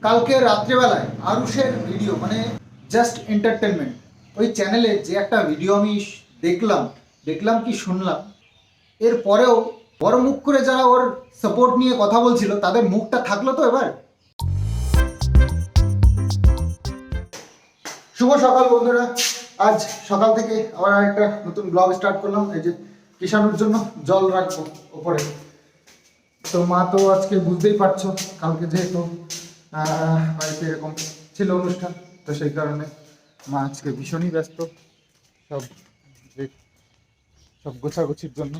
কালকে রাত্রেবেলায় আরুষের ভিডিও মানে জাস্ট এন্টারটেনমেন্ট ওই চ্যানেলে যে একটা ভিডিও আমি দেখলাম কি শুনলাম, এর পরেও বড় মুখ করে যারা ওর সাপোর্ট নিয়ে কথা বলছিল তাদের মুখটা থাকলো তো এবার। শুভ সকাল বন্ধুরা, আজ সকাল থেকে আবার একটা নতুন ব্লগ স্টার্ট করলাম। এই যে কিষাণুর জন্য জল রাখবো ওপরে। তো মা তো আজকে বুঝতেই পারছো, কালকে যেহেতু বাড়িতে এরকম ছিল অনুষ্ঠান, তো সেই কারণে মা আজকে ভীষণই ব্যস্ত সব সব গোছাগুছির জন্য।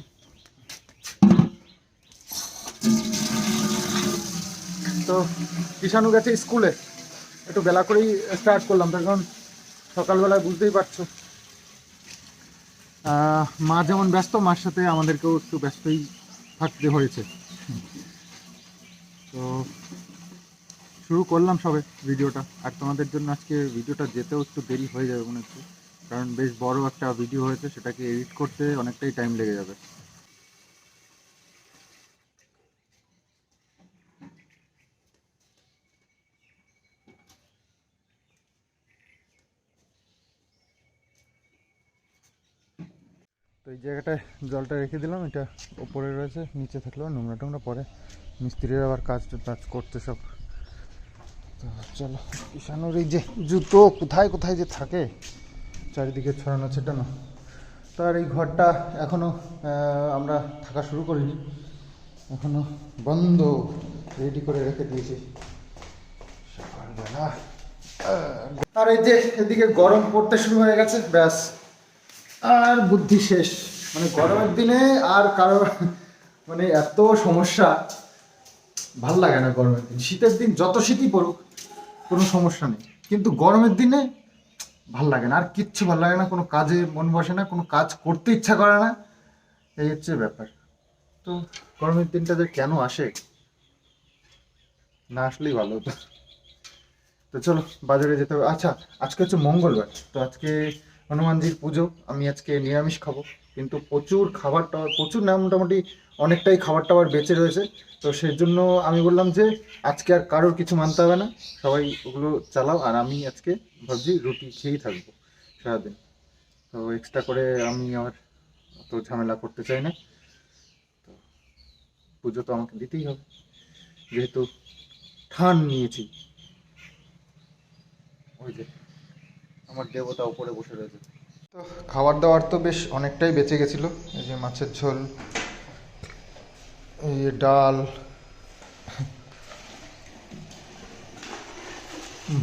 তো কিষাণু গেছে স্কুলে, একটু বেলা করেই স্টার্ট করলাম, তার কারণ সকালবেলায় বুঝতেই পারছো মা যেমন ব্যস্ত, মার সাথে আমাদেরকেও একটু ব্যস্তই থাকতে হয়েছে। তো শুরু করলাম সবে ভিডিওটা, আর তোমাদের জন্য আজকে ভিডিওটা যেতেও একটু দেরি হয়ে যাবে মনে হচ্ছে, কারণ বেশ বড় একটা ভিডিও হয়েছে, সেটাকে এডিট করতে অনেকটাই টাইম লেগে যাবে। তো এই জায়গাটায় জলটা রেখে দিলাম, এটা ওপরে রয়েছে, নিচে থাকলেও নোংরা টোংরা পরে মিস্ত্রির আবার কাজ করতে সব। তো চলো, কিষাণুর এই যে জুতো কোথায় কোথায় যে থাকে চারিদিকে ছড়ানো ছেটানো। তো আর এই ঘরটা এখনও আমরা থাকা শুরু করিনি, এখনও বন্ধ, রেডি করে রেখে দিয়েছি সকালবেলা। আর এই যে এদিকে গরম পড়তে শুরু হয়ে গেছে, ব্যাস আর বুদ্ধি শেষ। মানে গরমের দিনে আর কারো মানে এত সমস্যা, ভাল লাগে না গরমের দিন। শীতের দিন যত শীতই পড়ুক কোনো সমস্যা নেই, কিন্তু গরমের দিনে ভাল লাগে না, আর কিচ্ছু ভাল লাগে না, কোনো কাজে মন বসে না, কোনো কাজ করতে ইচ্ছা করে না, এই হচ্ছে ব্যাপার। তো গরমের দিনটা যে কেন আসে, না আসলেই ভালো হতো। তো চলো বাজারে যেতে হবে। আচ্ছা, আজকে হচ্ছে মঙ্গলবার, তো আজকে হনুমানজির পুজো, আমি আজকে নিরামিষ খাবো, কিন্তু প্রচুর খাবার টাবার, প্রচুর না মোটামুটি অনেকটাই খাবার টাবার বেঁচে রয়েছে। তো সেই জন্য আমি বললাম যে আজকে আর কারোর কিছু মানতে হবে না, সবাই ওগুলো চালাও, আর আমি আজকে ভাবছি রুটি খেয়েই থাকবো সারাদিন। তো এক্সট্রা করে আমি আর অত ঝামেলা করতে চাই না। তো পুজো তো আমাকে দিতেই হবে, যেহেতু ঠান নিয়েছি। ওই যে আমার দেবতা উপরে বসে রয়েছে। তো খাবার দাবার তো বেশ অনেকটাই বেঁচে গেছিলো। এই যে মাছের ঝোল, এই ডাল,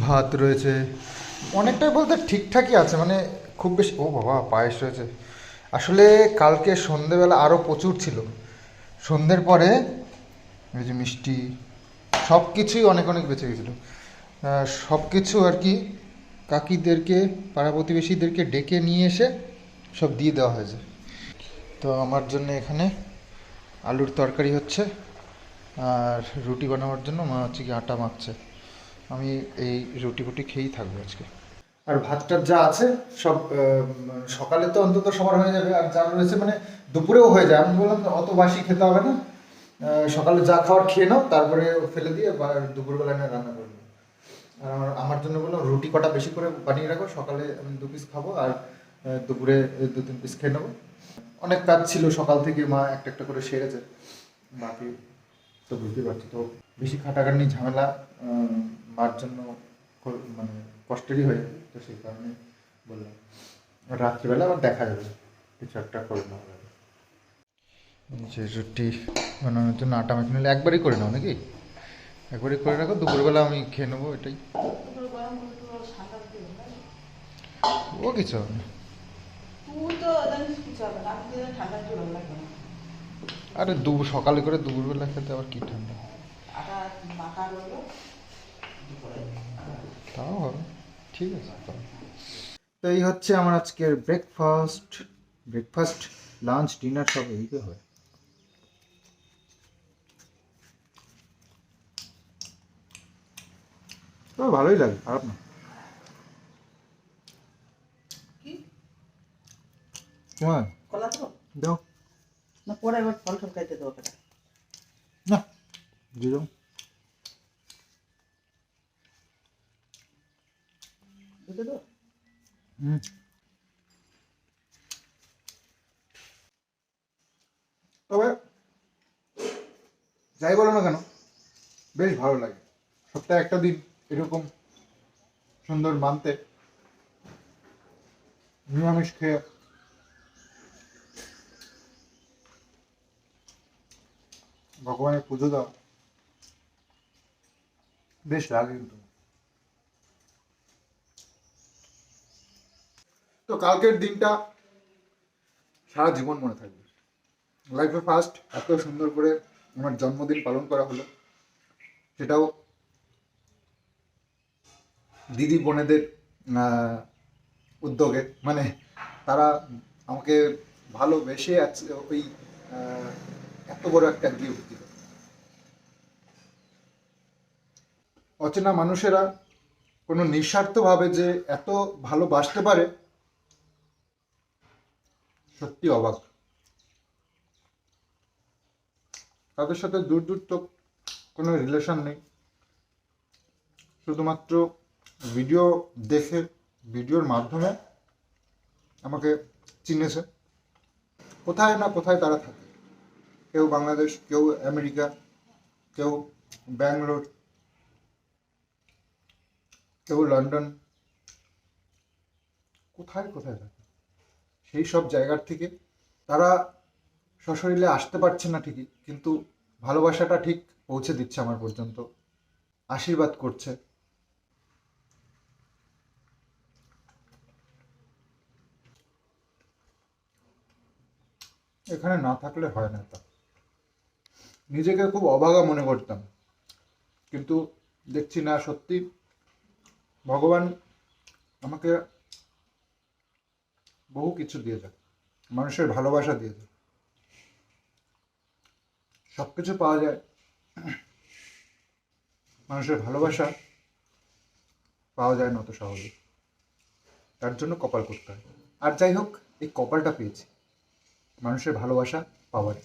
ভাত রয়েছে, অনেকটাই বলতে ঠিকঠাকই আছে, মানে খুব বেশি। ও বাবা, পায়েস রয়েছে। আসলে কালকে সন্ধেবেলা আরও প্রচুর ছিল, সন্ধ্যের পরে এই যে মিষ্টি, সব কিছুই অনেক অনেক বেঁচে গেছিলো। সব কিছু আর কি কাকিদেরকে, পাড়া প্রতিবেশীদেরকে ডেকে নিয়ে এসে সব দিয়ে দেওয়া হয়েছে। তো আমার জন্য এখানে আলুর তরকারি হচ্ছে, আর রুটি বানাবার জন্য মা হচ্ছে কি আটা মাখছে। আমি এই রুটি ফুটি খেয়েই থাকবো আজকে। আর ভাতটা যা আছে সব সকালে তো অন্তত সবার হয়ে যাবে, আর যা রয়েছে মানে দুপুরেও হয়ে যায়। আমি বললাম অত বাসি খেতে হবে না, সকালে যা খাওয়ার খেয়ে নাও, তারপরে ফেলে দিয়ে দুপুরবেলা আমি রান্না করে নেবো। আর আমার জন্য বললাম রুটি কটা বেশি করে বানিয়ে রাখো, সকালে আমি 2 পিস খাবো, আর দুপুরে 2-3 পিস খেয়ে নেবো। অনেক কাজ ছিল সকাল থেকে, মা একটা একটা করে সেরেছে, বাকি তো বুঝতেই পারছি। তো বেশি খাটাখাটনি ঝামেলা মার জন্য মানে কষ্টেরই হয়ে যাবে, তো সেই কারণে বললাম রাত্রিবেলা আবার দেখা যাবে, কিছু একটা করে নেওয়া যাবে। যে রুটি বানানোর জন্য আটা মেখে নিলে একবারই করে নাও নাকি? একবারই করে রাখো, দুপুরবেলা আমি খেয়ে নেবো এটাই। ও কিছু হবে না। আরে সকালে করে দুপুরবেলা খেতে আবার কি ঠান্ডা, তাও হবে, ঠিক আছে। তো এই হচ্ছে আমার আজকের ব্রেকফাস্ট লাঞ্চ ডিনার সব এইতে হয়। তো ভালোই লাগে, খারাপ না। হ্যাঁ, কলা তো দাও না, পরে আবার ফল ফল খাইতে দেবো না, দিয়ে দাও। তবে যাই বলো না কেন, বেশ ভালো লাগে সপ্তাহে একটা দিন এরকম সুন্দর মানতে নিরামিষ খেয়ে ভগবানের পুজো দাও বেশ লাগে কিন্তু। তো কালকের দিনটা সারা জীবন মনে থাকবে। লাইফে ফার্স্ট এত সুন্দর করে আমার জন্মদিন পালন করা হলো, সেটাও দিদি বোনেদের উদ্যোগে, মানে তারা আমাকে ভালোবেসে ওই এত বড় একটা গিফট দিল। অচেনা মানুষেরা কোনো নিঃস্বার্থভাবে যে এত ভালোবাসতে পারে, সত্যি অবাক। তাদের সাথে দূর দূর তো কোনো রিলেশন নেই, শুধুমাত্র ভিডিও দেখে ভিডিওর মাধ্যমে আমাকে চিনেছে। কোথায় না কোথায় তারা থাকে, কেউ বাংলাদেশ, কেউ আমেরিকা, কেউ ব্যাঙ্গালোর, কেউ লন্ডন, কোথায় কোথায় থাকে। সেই সব জায়গার থেকে তারা সশরীরে আসতে পারছে না ঠিকই, কিন্তু ভালোবাসাটা ঠিক পৌঁছে দিচ্ছে আমার পর্যন্ত, আশীর্বাদ করছে। এখানে না থাকলে হয় না। তা নিজেকে খুব অভাগা মনে করতাম, কিন্তু দেখছি না, সত্যি ভগবান আমাকে বহু কিছু দিয়েছে, মানুষের ভালোবাসা দিয়েছে। সব কিছু পাওয়া যায়, মানুষের ভালোবাসা পাওয়া যায় না অত সহজে, তার জন্য কপাল করতে হয়। আর যাই হোক, এই কপালটা পেয়েছি মানুষের ভালোবাসা পাওয়ার।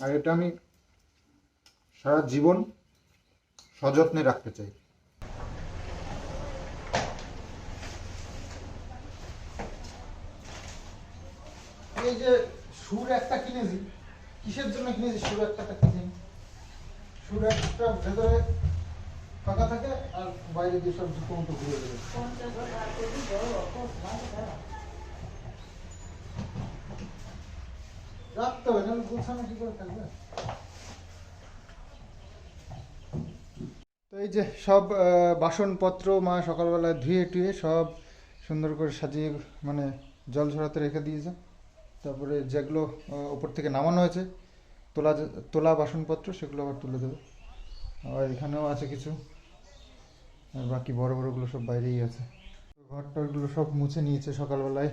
আর এটা আমি সারা জীবন সযত্নে রাখতে চাই। এই যে সুর একটা কিনেছি, কিসের জন্য কিনেছি? সুর একটা কিনেছি, সুর একটা ভেতরে ফাঁকা থাকে আর বাইরে দিয়ে সব জুতো মতো ঘুরে দেবে। রাখতে হবে, নাহলে গোছানো কি করে থাকবে। তো এই যে সব বাসনপত্র মা সকালবেলা ধুয়ে টুয়ে সব সুন্দর করে সাজিয়ে, মানে জল ঝরাতে রেখে দিয়েছে। তারপরে যেগুলো ওপর থেকে নামানো হয়েছে তোলা বাসনপত্র, সেগুলো আবার তুলে দেবে। আর এখানেও আছে কিছু, আর বাকি বড় বড়গুলো সব বাইরেই আছে। ঘরটরগুলো সব মুছে নিয়েছে সকালবেলায়,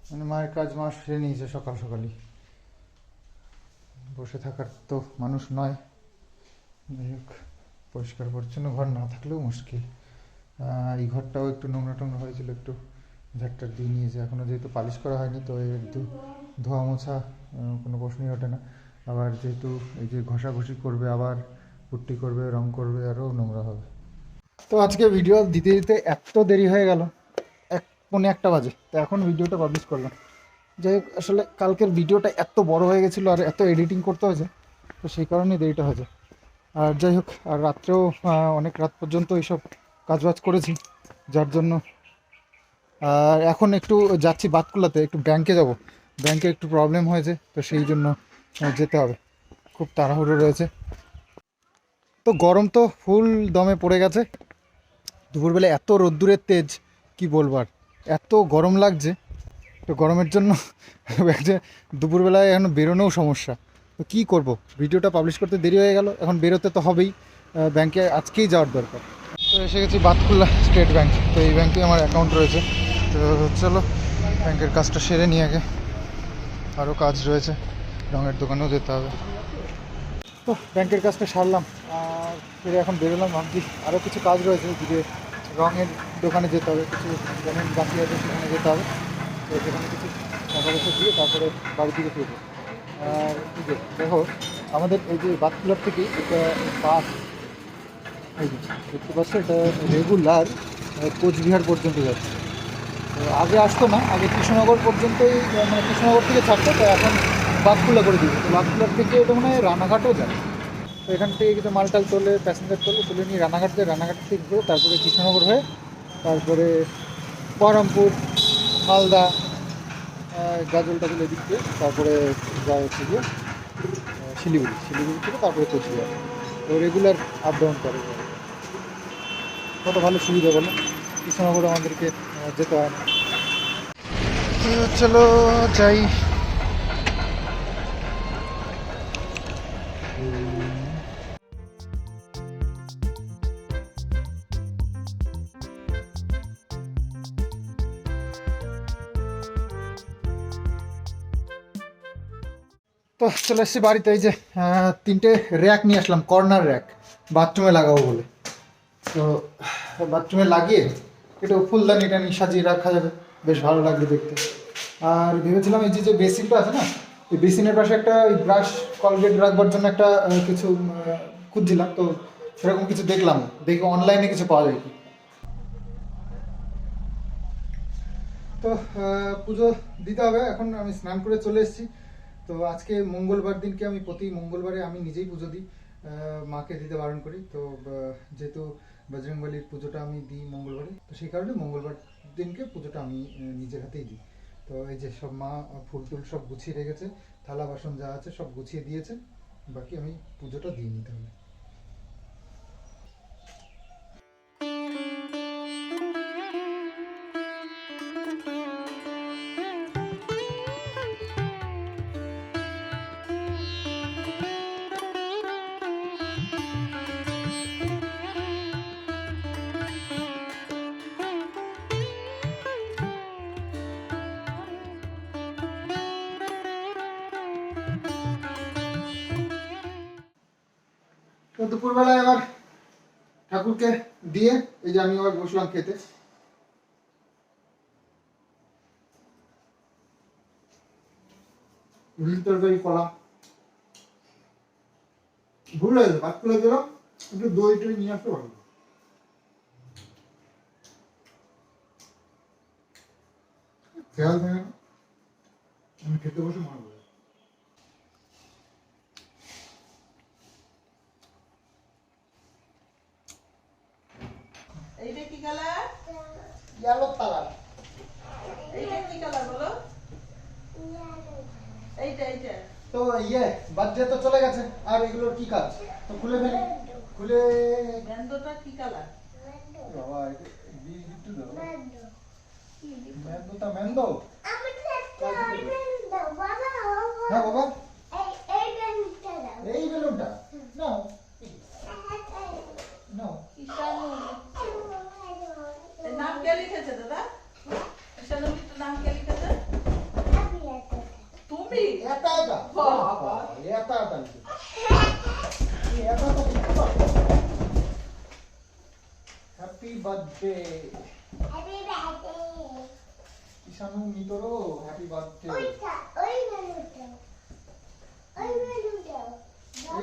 মানে মায়ের কাজ মা সেরে নিয়েছে সকাল সকালই। বসে থাকার তো মানুষ নয়, যাই হোক পরিষ্কার পরিচ্ছন্ন ঘর না থাকলেও মুশকিল। এই ঘরটাও একটু নোংরা টোংরা হয়েছিল, একটু ঝাড়টার দিয়ে নিয়েছে। এখনও যেহেতু পালিশ করা হয়নি, তো একটু ধোয়া মোছা কোনো প্রশ্নই ওঠে না। আবার যেহেতু এই যে ঘষাঘষি করবে, আবার পুট্টি করবে, রং করবে, আরও নোংরা হবে। তো আজকে ভিডিও দিতে দিতে এত দেরি হয়ে গেল, 1:45 বাজে, তো এখন ভিডিওটা পাবলিশ করলাম। যাই হোক, আসলে কালকের ভিডিওটা এত বড় হয়ে গেছিলো আর এত এডিটিং করতে হয়েছে, তো সেই কারণেই দেরিটা হয়েছে। আর যাই হোক, আর রাত্রেও অনেক রাত পর্যন্ত এইসব কাজবাজ করেছি, যার জন্য আর এখন একটু যাচ্ছি বাতকুলাতে, একটু ব্যাংকে যাব। ব্যাংকে একটু প্রবলেম হয়েছে, তো সেই জন্য যেতে হবে, খুব তাড়াহুড়ো রয়েছে। তো গরম তো ফুল দমে পড়ে গেছে, দুপুরবেলা এত রোদ্দুরের তেজ কি বলবার, এত গরম লাগছে। তো গরমের জন্য দুপুরবেলায় এখন বেরোনোও সমস্যা। তো কী করব, ভিডিওটা পাবলিশ করতে দেরি হয়ে গেল, এখন বেরোতে তো হবেই, ব্যাংকে আজকেই যাওয়ার দরকার। তো এসে গেছি বাতকুল্লা স্টেট ব্যাংক, তো এই ব্যাংকে আমার অ্যাকাউন্ট রয়েছে। তো চলো ব্যাংকের কাজটা সেরে নিয়ে আগে, আরও কাজ রয়েছে, রঙের দোকানেও যেতে হবে। তো ব্যাংকের কাজটা সারলাম আর ফিরে এখন বেরোলাম। ভাবছি আরও কিছু কাজ রয়েছে, দিকে রঙের দোকানে যেতে হবে, কিছু পেমেন্ট বাকি আছে সেখানে যেতে হবে। তো সেখানে কিছু টাকা পয়সা দিয়ে তারপরে বাড়ির দিকে ফিরবো। আর এই যে দেখো, আমাদের এই যে বাতকুলার থেকে একটা বাস এই যে দেখতে পাচ্ছ, এটা রেগুলার কোচবিহার পর্যন্ত যাচ্ছে। তো আগে আসতো না, আগে কৃষ্ণনগর পর্যন্তই, মানে কৃষ্ণনগর থেকে ছাড়তো, তো এখন বাঁকুড়া করে দিবে। তো বাঁকুড়ার থেকে এটা মনে হয় রানাঘাটও যায়। তো এখান থেকে কিছু মালটাল তোলে, প্যাসেঞ্জার তোলে, তুলে নিয়ে রানাঘাট যায়, রানাঘাট থেকে ঘুরে তারপরে কৃষ্ণনগর হয়ে তারপরে বহরমপুর, মালদা, গাজল টাজল এদিক দিয়ে তারপরে যায় হচ্ছে গিয়ে শিলিগুড়ি, শিলিগুড়ি থেকে তারপরে কোচবিহার। তো রেগুলার আপ ডাউন করে। কত ভালো সুবিধা বলো, কৃষ্ণনগরে আমাদেরকে যেতে হয় না। চলো যাই। তো চলে এসেছি বাড়িতে। এই যে 3টে র্যাক নিয়ে আসলাম, কর্নার র্যাক, বাথরুমে লাগাবো বলে। তো বাথরুমে লাগিয়ে একটু ফুলদানি টানি সাজিয়ে রাখা যাবে, বেশ ভালো লাগবে দেখতে। আর ভেবেছিলাম এই যে যে বেসিনটা আছে না, এই বেসিনের পাশে একটা ওই ব্রাশ কলগেট রাখবার জন্য একটা কিছু খুঁজছিলাম। তো সেরকম কিছু দেখলাম, দেখি অনলাইনে কিছু পাওয়া যায় কি। তো পুজো দিতে হবে, এখন আমি স্নান করে চলে এসেছি। তো আজকে মঙ্গলবার দিনকে আমি প্রতি মঙ্গলবারে আমি নিজেই পুজো দিই, মাকে দিতে বারণ করি। তো যেহেতু বজরংবলীর পুজোটা আমি দিই মঙ্গলবারে, তো সেই কারণে মঙ্গলবার দিনকে পুজোটা আমি নিজের হাতেই দিই। তো এই যে সব মা ফুল টুল সব গুছিয়ে রেখেছে, থালা বাসন যা আছে সব গুছিয়ে দিয়েছে, বাকি আমি পুজোটা দিয়ে নিতে হবে। তো দুপুরবেলায় আবার ঠাকুরকে দিয়ে এই যে আমি আবার বসলাম খেতে। রুটি তরকারি কলা, ভুল হয়েছে, ভাত করে দিলাম, একটু দই টই নিয়ে আসতে পারবো। খেয়াল থাকে না, আমি খেতে বসে মনে করে। এইটা কি কালার? Yellow colour. এইটা কি কালার বলো? এইটা এইটা। তো বাদ তো চলে গেছে, আর এগুলোর কি কাজ? তো খুলে ফেলি, খুলে। ম্যান্ডোটা কি কালার? বাবা একটু দাও। ম্যান্দোটা ম্যান্দো। হ্যাঁ বাবা, এই বেলুনটা নাও, নাও। ঈশানু এর নাম কে লিখেছে দাদা? ঈশানু মিত্র নাম কে লিখেছে? তুমি? এটা এটা বাবা এটা এটা এটা তো happy birthday Ishanu মিতরো, happy birthday. এই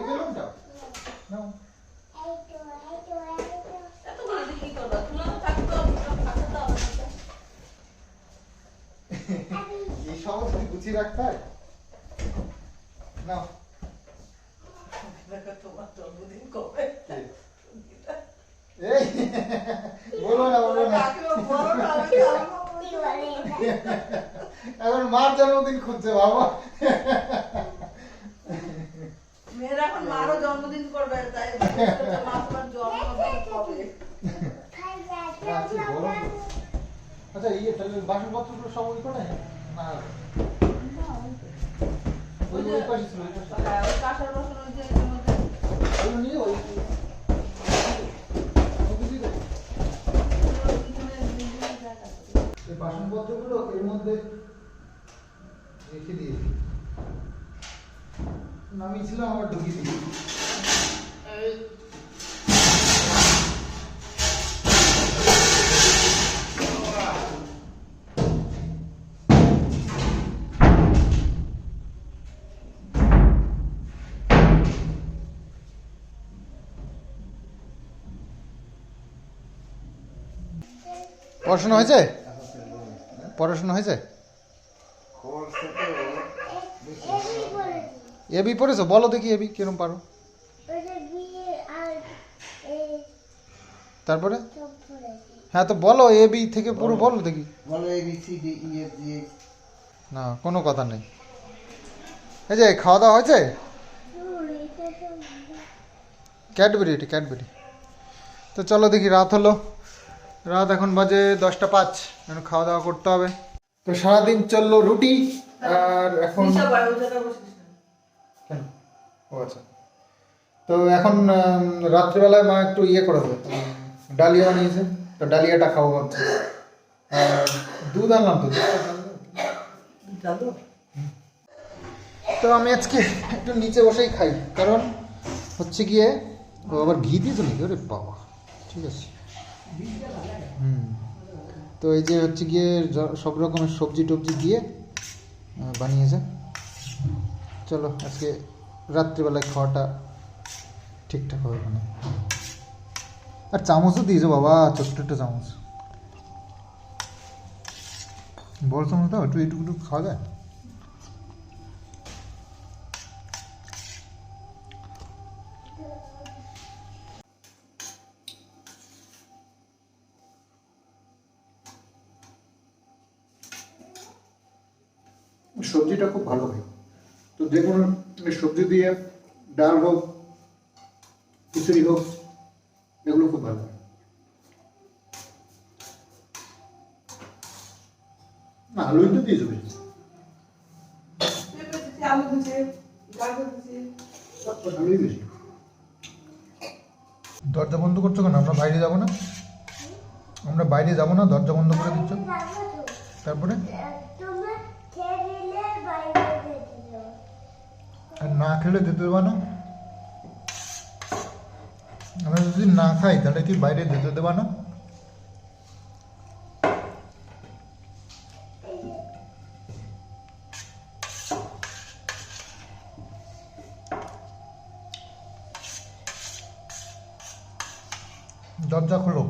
বেলুনটা নাও। এতগুলো দিয়ে কি করবা? ঝুলানো থাকতো, থাকতে দাও না। এই সমস্ত গুছিয়ে রাখতে হয়। নাও। দেখো তোমার জন্মদিন কবে? এই বলো না, বলো না। কাকিমা বলো না, আমি খাবো। এখন মার জন্মদিন খুঁজছে বাবা। মেয়েরা এখন মারও জন্মদিন করবে, তাই মা তোমার জন্মদিন কবে? আচ্ছা বলো। আচ্ছা তাহলে বাসনপত্রগুলো সব ওই করে না? ওই পাশে ছিল, ওই পাশে। হ্যাঁ, ওই কাঁসার বাসন ওই যে এর মধ্যে। ওই নিয়ে ওই বাসনপত্রগুলো এর মধ্যে রেখে দিয়েছি, নামিয়েছিলাম আবার ঢুকিয়ে দিয়েছি। পড়াশোনা হয়েছে? পড়াশোনা হয়েছে? এবি পড়েছো? বলো দেখি এবি কিরম পারো। তারপরে হ্যাঁ তো বলো, এবি থেকে পুরো বলো দেখি। বলো ABCD EF G H। না কোনো কথা নেই। এই যে খাওয়া দাওয়া হয়েছে? ক্যাডবেরি, এটি ক্যাডবেরি। তো চলো দেখি, রাত হলো, রাত এখন বাজে 10টা 5, এখন খাওয়া দাওয়া করতে হবে। তো সারাদিন চললো রুটি, আর এখন নিচে বয়, ওই জায়গায় বসিস না। কেন? ও আচ্ছা। তো এখন রাত্রিবেলায় মা একটু ইয়ে করে দেবে, ডালিয়া বানিয়েছে, তো ডালিয়াটা খাবো ভাবছি। আর দুধ আনলাম তো, জানো? তো আমি আজকে একটু নিচে বসেই খাই, কারণ হচ্ছে গিয়ে ও আবার ঘি দিয়েছে নাকি? ওরে বাবা, ঠিক আছে। তো এই যে হচ্ছে গিয়ে সব রকমের সবজি টবজি দিয়ে বানিয়েছে। চলো আজকে রাত্রিবেলায় খাওয়াটা ঠিকঠাক হবে মানে। আর চামচও দিয়েছো বাবা, ছোট্ট একটা চামচ, বড় চামচ দাও, একটু একটু একটু খাওয়া যায়। সবজিটা খুব ভালো হয়, তো যে কোনো সবজি দিয়ে ডাল হোক, খিচুড়ি হোক, এগুলো খুব ভালো হয়। না আলুই তো দিয়ে দেবে, পেঁপে দিছি, আলু দিছি, গাজর দিছি। আলুই বেশি। দরজা বন্ধ করছো কেন? আমরা বাইরে যাবো না? আমরা বাইরে যাবো না, দরজা বন্ধ করে দিচ্ছ। তারপরে আর না খেলে যেতে দেবা না? আমরা যদি না খাই তাহলে কি বাইরে যেতে দেবা না? দরজা খোলো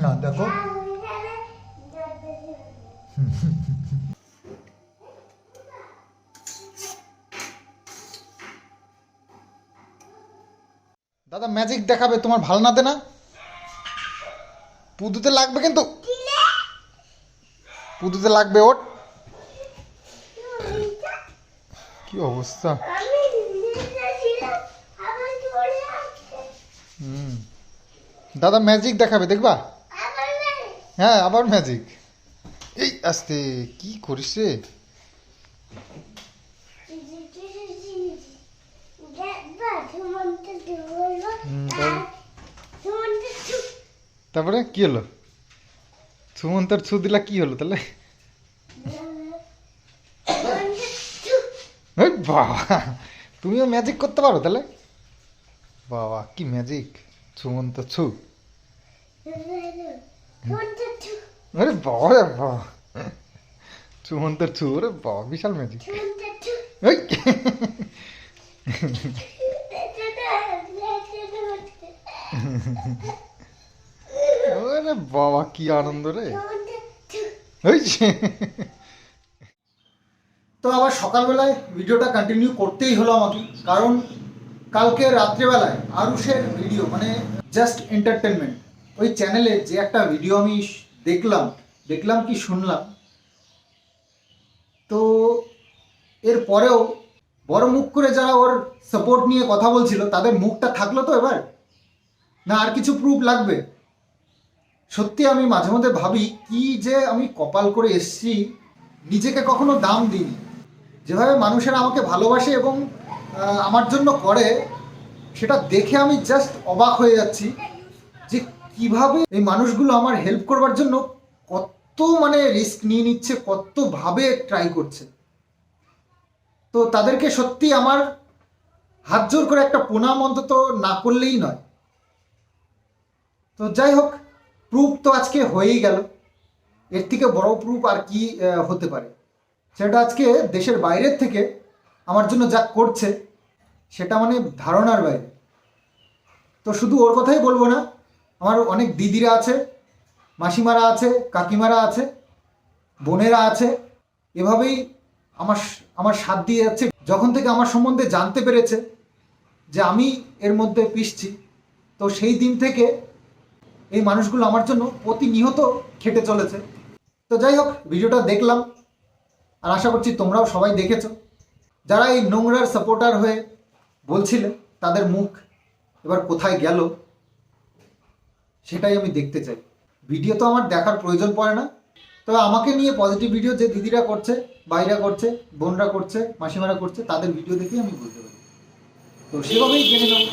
না, দেখো দাদা ম্যাজিক দেখাবে, তোমার ভাল না না? পুদুতে লাগবে কিন্তু, পুদুতে লাগবে। ওর কি অবস্থা! দাদা ম্যাজিক দেখাবে, দেখবা? হ্যাঁ আবার ম্যাজিক। এই আস্তে কি করিস রে? তারপরে কি হলো? সুমন্তর ছু দিলা, কি হলো তাহলে? এই বাবা, তুমিও ম্যাজিক করতে পারো তাহলে? বাবা কি ম্যাজিক! সুমন্ত ছু, আরে বাবা রে বাবা, সুমন্তর ছু, ওরে বাবা বিশাল ম্যাজিক। এই ওরে বাবা কি আনন্দ রে! ওই তো আবার সকালবেলায় ভিডিওটা কন্টিনিউ করতেই হলো আমাকে, কারণ কালকে রাত্রেবেলায় আরুষের ভিডিও, মানে জাস্ট এন্টারটেনমেন্ট, ওই চ্যানেলে যে একটা ভিডিও আমি দেখলাম কি শুনলাম, তো এর পরেও বড় মুখ করে যারা ওর সাপোর্ট নিয়ে কথা বলছিল, তাদের মুখটা থাকলো তো এবার, না আর কিছু প্রুফ লাগবে? সত্যি আমি মাঝে মধ্যে ভাবি কি যে আমি কপাল করে এসছি, নিজেকে কখনো দাম দিইনি। যেভাবে মানুষেরা আমাকে ভালোবাসে এবং আমার জন্য করে, সেটা দেখে আমি জাস্ট অবাক হয়ে যাচ্ছি যে কিভাবে এই মানুষগুলো আমার হেল্প করবার জন্য কত মানে রিস্ক নিয়ে নিচ্ছে, কতভাবে ট্রাই করছে। তো তাদেরকে সত্যি আমার হাত জোর করে একটা প্রণাম অন্তত না করলেই নয়। তো যাই হোক, প্রুফ তো আজকে হয়েই গেল, এর থেকে বড় প্রুফ আর কি হতে পারে? সেটা আজকে দেশের বাইরের থেকে আমার জন্য যা করছে, সেটা মানে ধারণার বাইরে। তো শুধু ওর কথাই বলবো না, আমার অনেক দিদিরা আছে, মাসিমারা আছে, কাকিমারা আছে, বোনেরা আছে, এভাবেই আমার সাথ দিয়ে যাচ্ছে। যখন থেকে আমার সম্বন্ধে জানতে পেরেছে যে আমি এর মধ্যে পিসছি, তো সেই দিন থেকে এই মানুষগুলো আমার জন্য প্রতিনিয়ত খেটে চলেছে। তো যাই হোক, ভিডিওটা দেখলাম আর আশা করছি তোমরাও সবাই দেখেছো। যারা এই নোংরার সাপোর্টার হয়ে বলছিলে, তাদের মুখ এবার কোথায় গেল সেটাই আমি দেখতে চাই। ভিডিও তো আমার দেখার প্রয়োজন পড়ে না, তবে আমাকে নিয়ে পজিটিভ ভিডিও যে দিদিরা করছে, ভাইরা করছে, বোনরা করছে, মাসিমারা করছে, তাদের ভিডিও দেখেই আমি বুঝতে পারি। তো সেভাবেই জেনে নেব।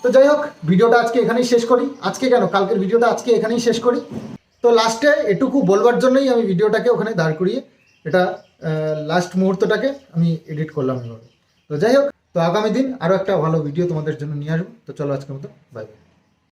তো যাই হোক, ভিডিওটা আজকে এখানেই শেষ করি। আজকে কেন, কালকের ভিডিওটা আজকে এখানেই শেষ করি। তো লাস্টে এটুকু বলবার জন্যই আমি ভিডিওটাকে ওখানে দাঁড় করিয়ে এটা লাস্ট মুহূর্তটাকে আমি এডিট করলাম এভাবে। তো যাই হোক, তো আগামী দিন আরও একটা ভালো ভিডিও তোমাদের জন্য নিয়ে আসবো। তো চলো আজকের মতো বাই বাই।